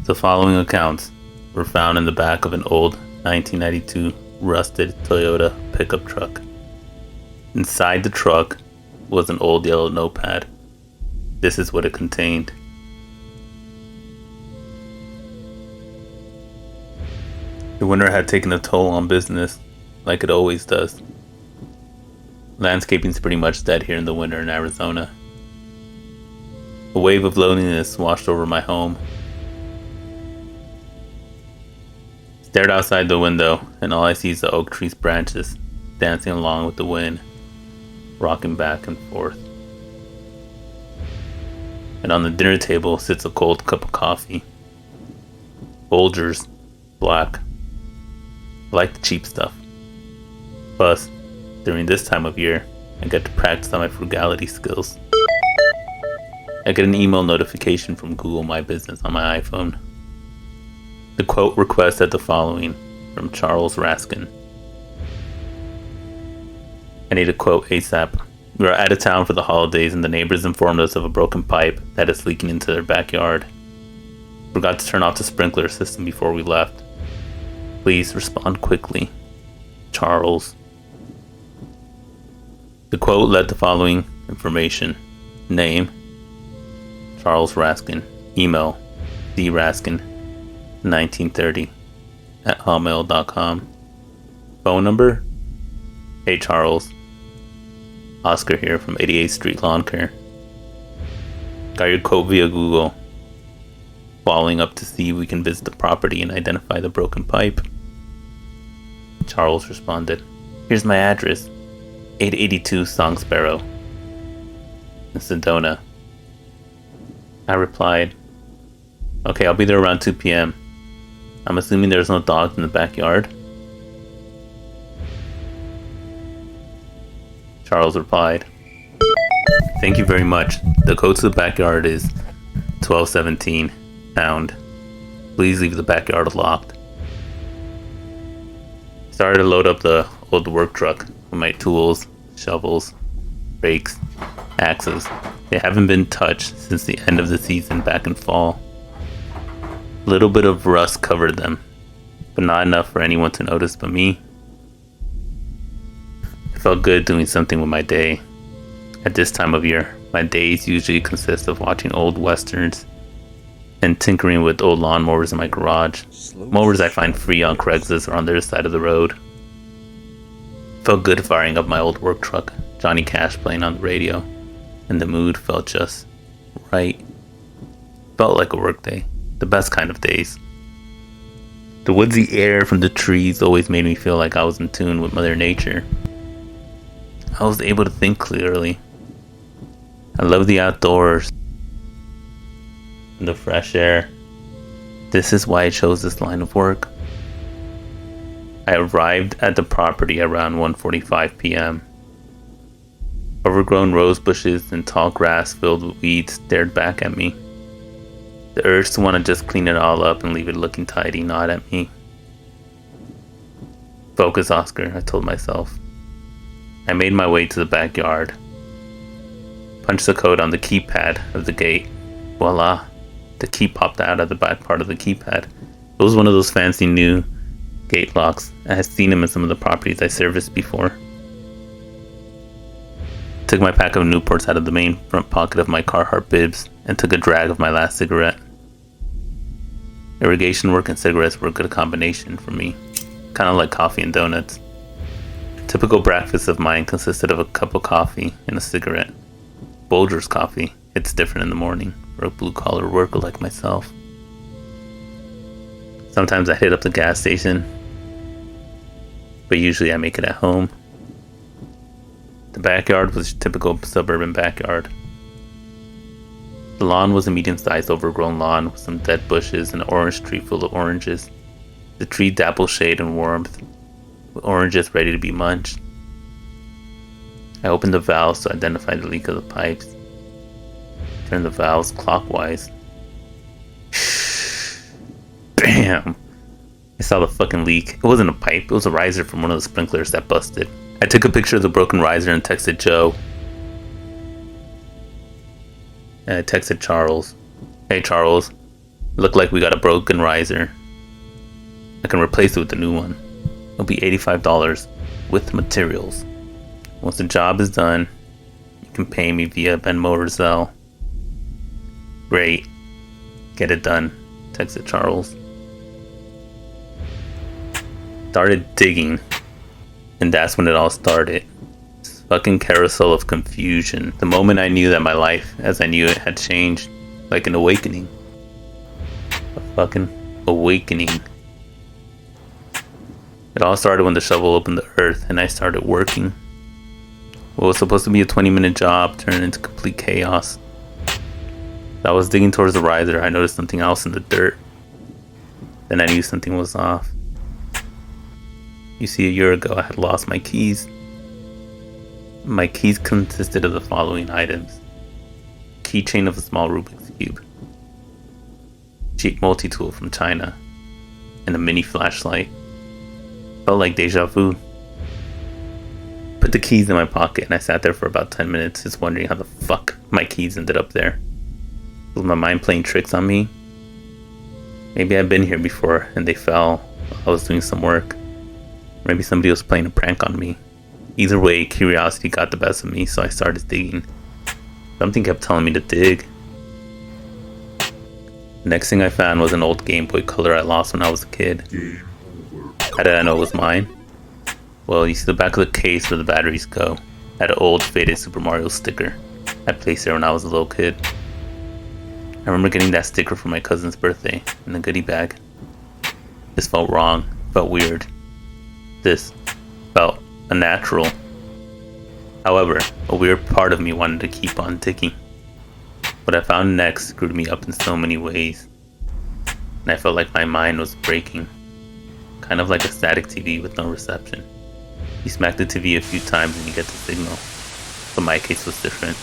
The following accounts were found in the back of an old 1992 rusted Toyota pickup truck. Inside the truck was an old yellow notepad. This is what it contained. The winter had taken a toll on business, like it always does. Landscaping's pretty much dead here in the winter in Arizona. A wave of loneliness washed over my home. Stared outside the window, and all I see is the oak tree's branches dancing along with the wind, rocking back and forth. And on the dinner table sits a cold cup of coffee. Folgers, black. I like the cheap stuff. Plus, during this time of year, I get to practice on my frugality skills. I get an email notification from Google My Business on my iPhone. The quote request said the following from Charles Raskin. I need a quote ASAP. We are out of town for the holidays and the neighbors informed us of a broken pipe that is leaking into their backyard. Forgot to turn off the sprinkler system before we left. Please respond quickly. Charles. The quote led the following information. Name, Charles Raskin. Email, draskin1930@hotmail.com. Phone number, Hey Charles. Oscar here from 88th Street Lawn Care. Got your quote via Google. Following up to see if we can visit the property and identify the broken pipe. Charles responded, Here's my address. 882 Song Sparrow in Sedona. I replied, Okay, I'll be there around 2 p.m. I'm assuming there's no dogs in the backyard. Charles replied, Thank you very much. The code to the backyard is 1217 pound. Please leave the backyard locked. Started to load up the old work truck with my tools, shovels, rakes, axes. They haven't been touched since the end of the season back in fall. A little bit of rust covered them, but not enough for anyone to notice but me. It felt good doing something with my day. At this time of year, my days usually consist of watching old westerns and tinkering with old lawnmowers in my garage. Mowers I find free on Craigslist or on the other side of the road. Felt good firing up my old work truck, Johnny Cash playing on the radio, and the mood felt just right. Felt like a work day, the best kind of days. The woodsy air from the trees always made me feel like I was in tune with Mother Nature. I was able to think clearly. I love the outdoors and the fresh air. This is why I chose this line of work. I arrived at the property around 1:45 p.m. Overgrown rose bushes and tall grass filled with weeds stared back at me. The urge to want to just clean it all up and leave it looking tidy gnawed at me. Focus, Oscar, I told myself. I made my way to the backyard. Punched the code on the keypad of the gate. Voila! The key popped out of the back part of the keypad. It was one of those fancy new gate locks. I had seen them in some of the properties I serviced before. Took my pack of Newports out of the main front pocket of my Carhartt bibs and took a drag of my last cigarette. Irrigation work and cigarettes were a good combination for me. Kind of like coffee and donuts. Typical breakfast of mine consisted of a cup of coffee and a cigarette. Folgers coffee. It's different in the morning for a blue-collar worker like myself. Sometimes I hit up the gas station, but usually I make it at home. The backyard was a typical suburban backyard. The lawn was a medium-sized overgrown lawn with some dead bushes and an orange tree full of oranges. The tree dappled shade and warmth, with oranges ready to be munched. I opened the valves to identify the leak of the pipes. Turned the valves clockwise. Bam! I saw the fucking leak. It wasn't a pipe, it was a riser from one of the sprinklers that busted. I took a picture of the broken riser and texted Joe. And I texted Charles. Hey Charles, It looked like we got a broken riser. I can replace it with a new one. It'll be $85 with materials. Once the job is done, you can pay me via Venmo or Zelle. Great. Get it done, texted Charles. Started digging, and that's when it all started. This fucking carousel of confusion. The moment I knew that my life, as I knew it, had changed, like an awakening. A fucking awakening. It all started when the shovel opened the earth and I started working. What was supposed to be a 20-minute job turned into complete chaos. As I was digging towards the riser, I noticed something else in the dirt. Then I knew something was off. You see, a year ago I had lost my keys. My keys consisted of the following items. Keychain of a small Rubik's Cube. Cheap multi-tool from China. And a mini flashlight. Felt like deja vu. Put the keys in my pocket and I sat there for about 10 minutes just wondering how the fuck my keys ended up there. Was my mind playing tricks on me? Maybe I've been here before and they fell while I was doing some work. Maybe somebody was playing a prank on me. Either way, curiosity got the best of me, so I started digging. Something kept telling me to dig. The next thing I found was an old Game Boy Color I lost when I was a kid. How did I know it was mine? Well, you see the back of the case where the batteries go had an old faded Super Mario sticker I placed there when I was a little kid. I remember getting that sticker for my cousin's birthday in the goodie bag. This felt wrong, felt weird. This felt unnatural. However, a weird part of me wanted to keep on digging. What I found next screwed me up in so many ways, and I felt like my mind was breaking. Kind of like a static TV with no reception. You smack the TV a few times and you get the signal. But my case was different.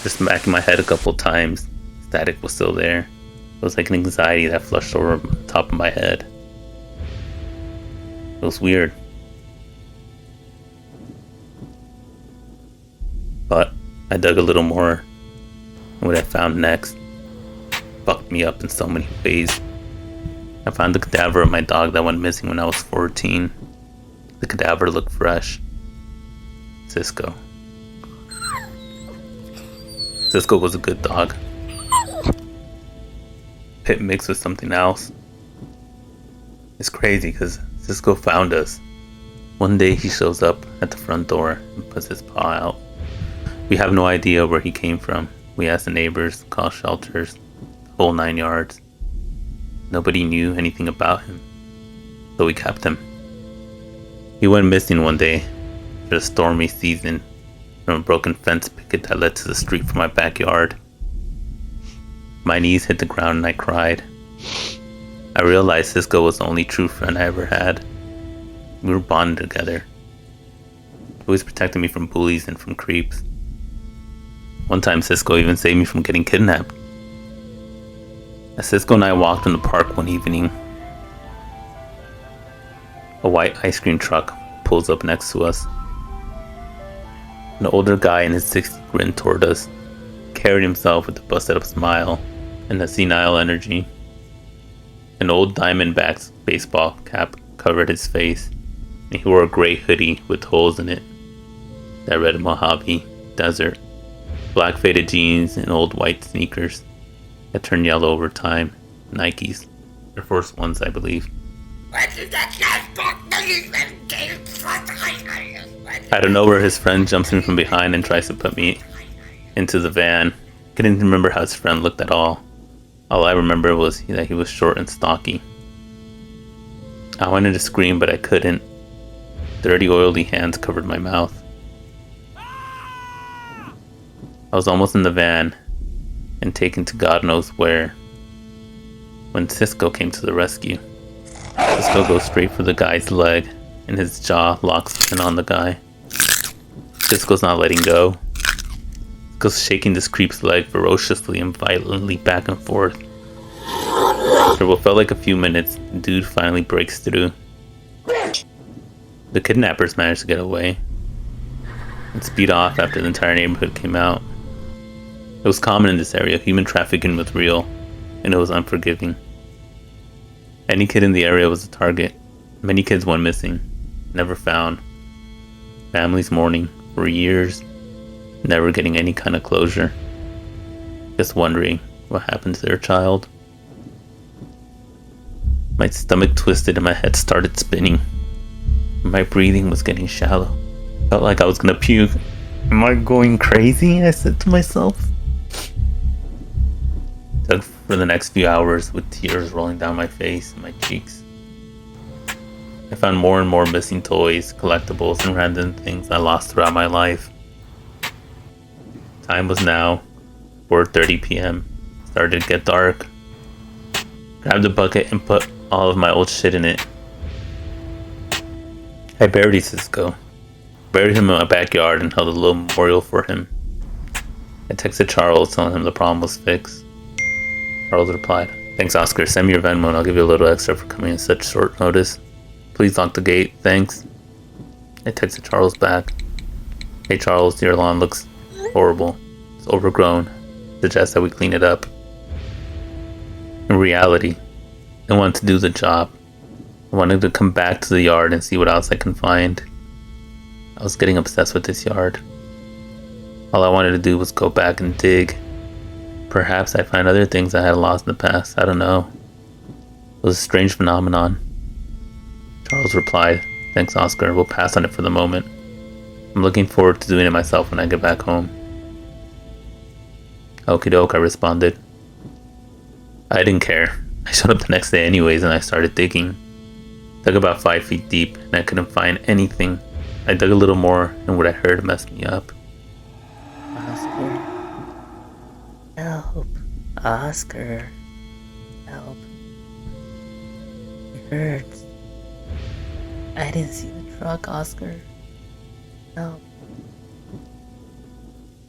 Just smacking my head a couple times, static was still there. It was like an anxiety that flushed over the top of my head. It was weird. But I dug a little more, and what I found next fucked me up in so many ways. I found the cadaver of my dog that went missing when I was 14. The cadaver looked fresh. Cisco. Cisco was a good dog. Pit mixed with something else. It's crazy because Cisco found us. One day he shows up at the front door and puts his paw out. We have no idea where he came from. We asked the neighbors, called shelters, the whole 9 yards. Nobody knew anything about him, so we kept him. He went missing one day after a stormy season from a broken fence picket that led to the street from my backyard. My knees hit the ground and I cried. I realized Cisco was the only true friend I ever had. We were bonded together. He always protected me from bullies and from creeps. One time Cisco even saved me from getting kidnapped. As Cisco and I walked in the park one evening, a white ice cream truck pulls up next to us. An older guy in his 60s grinned toward us, carried himself with a busted up smile and a senile energy. An old Diamondbacks baseball cap covered his face, and he wore a gray hoodie with holes in it that read Mojave Desert. Black faded jeans and old white sneakers that turned yellow over time. Nikes. Air Force Ones, I believe. Out of nowhere, his friend jumps me from behind and tries to put me into the van. I didn't remember how his friend looked at all. All I remember was that he was short and stocky. I wanted to scream, but I couldn't. Dirty, oily hands covered my mouth. I was almost in the van and taken to God knows where when Cisco came to the rescue. Cisco goes straight for the guy's leg and his jaw locks in on the guy. Cisco's not letting go. Cisco's shaking this creep's leg ferociously and violently back and forth. After what felt like a few minutes, the dude finally breaks through. The kidnappers managed to get away and speed off after the entire neighborhood came out. It was common in this area. Human trafficking was real. and it was unforgiving. Any kid in the area was a target. Many kids went missing, never found. Families mourning for years, never getting any kind of closure. Just wondering what happened to their child. My stomach twisted and my head started spinning. My breathing was getting shallow. Felt like I was gonna puke. Am I going crazy? I said to myself. Dug for the next few hours with tears rolling down my face and my cheeks. I found more and more missing toys, collectibles, and random things I lost throughout my life. Time was now 4:30 p.m. Started to get dark. Grabbed a bucket and put all of my old shit in it. I buried Cisco. Buried him in my backyard and held a little memorial for him. I texted Charles telling him the problem was fixed. Charles replied, "Thanks, Oscar. Send me your Venmo and I'll give you a little extra for coming in such short notice. Please lock the gate. Thanks." I texted Charles back. "Hey Charles, your lawn looks horrible. It's overgrown. Suggest that we clean it up." In reality, I wanted to do the job. I wanted to come back to the yard and see what else I can find. I was getting obsessed with this yard. All I wanted to do was go back and dig. Perhaps I find other things I had lost in the past. I don't know. It was a strange phenomenon. Charles replied, "Thanks, Oscar. We'll pass on it for the moment. I'm looking forward to doing it myself when I get back home." "Okie doke," I responded. I didn't care. I showed up the next day anyways and I started digging. Dug about 5 feet deep and I couldn't find anything. I dug a little more and what I heard messed me up. "Oscar. Help. Oscar. Help. It hurts. I didn't see the truck, Oscar. Help."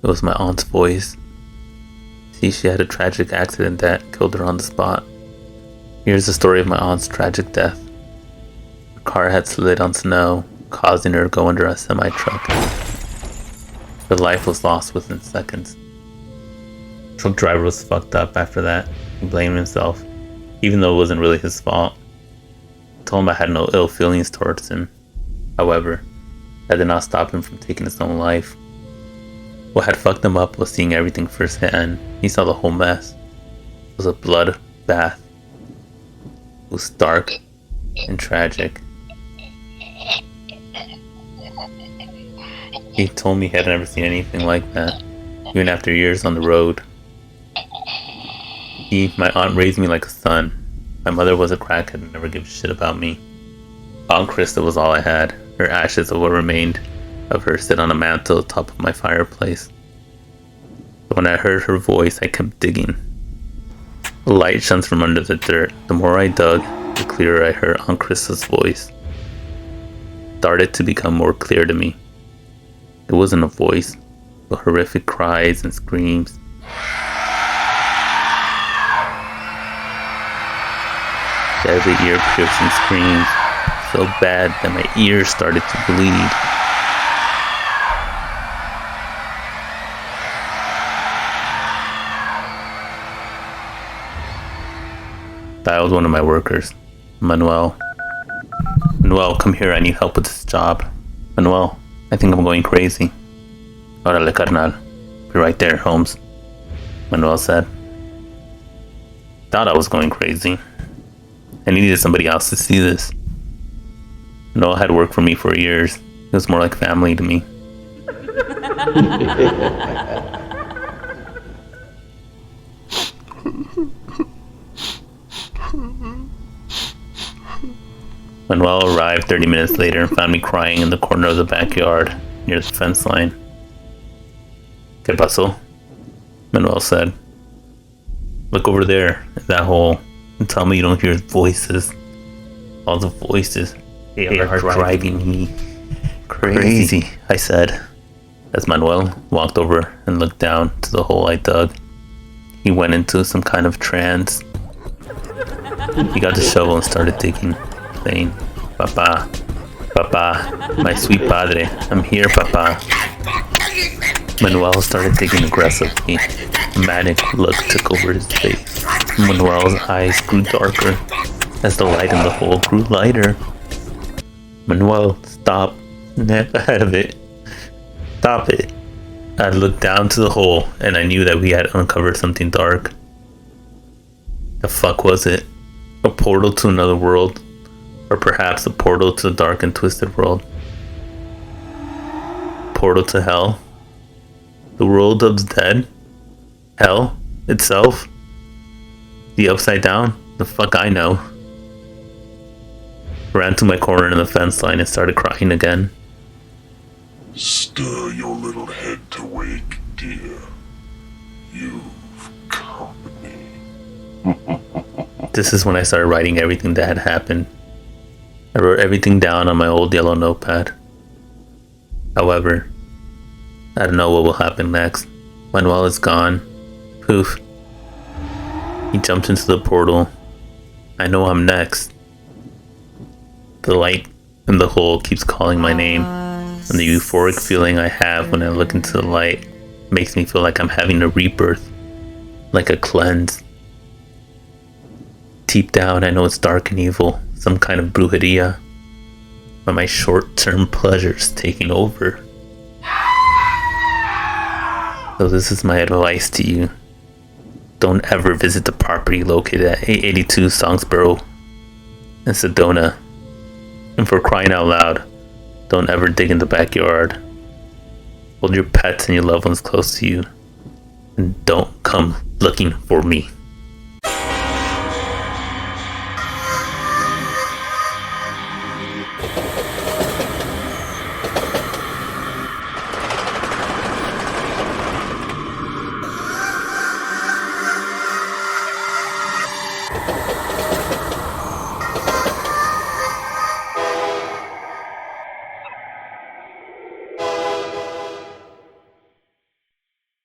It was my aunt's voice. See, she had a tragic accident that killed her on the spot. Here's the story of my aunt's tragic death. Her car had slid on snow, causing her to go under a semi-truck. Her life was lost within seconds. The truck driver was fucked up after that. He blamed himself, even though it wasn't really his fault. I told him I had no ill feelings towards him. However, that did not stop him from taking his own life. What had fucked him up was seeing everything firsthand. He saw the whole mess. It was a blood bath. It was dark and tragic. He told me he had never seen anything like that, even after years on the road. My aunt raised me like a son. My mother was a crackhead and never gave a shit about me. Aunt Krista was all I had. Her ashes of what remained of her sit on a mantle at the top of my fireplace. But when I heard her voice, I kept digging. The light shines from under the dirt. The more I dug, the clearer I heard Aunt Krista's voice. It started to become more clear to me. It wasn't a voice, but horrific cries and screams. Deadly ear-piercing screams, so bad that my ears started to bleed. That was one of my workers, Manuel. "Manuel, come here, I need help with this job." "Manuel, I think I'm going crazy." "Órale, carnal. Be right there, Holmes," Manuel said. Thought I was going crazy. I needed somebody else to see this. Manuel had worked for me for years. It was more like family to me. Manuel arrived 30 minutes later and found me crying in the corner of the backyard near the fence line. "¿Qué pasó?" Manuel said. "Look over there, in that hole, and tell me you don't hear voices. All the voices, they are driving me crazy," I said, as Manuel walked over and looked down to the hole I dug. He went into some kind of trance. He got the shovel and started digging, saying, "Papa, Papa, my sweet padre, I'm here, Papa." Manuel started digging aggressively. A manic look took over his face. Manuel's eyes grew darker as the light in the hole grew lighter. Manuel, stop. Snap out of it. Stop it. I looked down to the hole and I knew that we had uncovered something dark. The fuck was it? A portal to another world? Or perhaps a portal to the dark and twisted world? Portal to hell? The world of the dead? Hell itself? The upside down? The fuck I know. I ran to my corner in the fence line and started crying again. Stir your little head to wake, dear. You've company. This is when I started writing everything that had happened. I wrote everything down on my old yellow notepad. However, I don't know what will happen next. Manuel is gone. Poof. He jumped into the portal. I know I'm next. The light in the hole keeps calling my name, and the euphoric feeling I have when I look into the light makes me feel like I'm having a rebirth, like a cleanse. Deep down, I know it's dark and evil, some kind of brujeria, but my short-term pleasure's taking over. So this is my advice to you. Don't ever visit the property located at 882 Songsboro in Sedona. And for crying out loud, don't ever dig in the backyard. Hold your pets and your loved ones close to you. And don't come looking for me.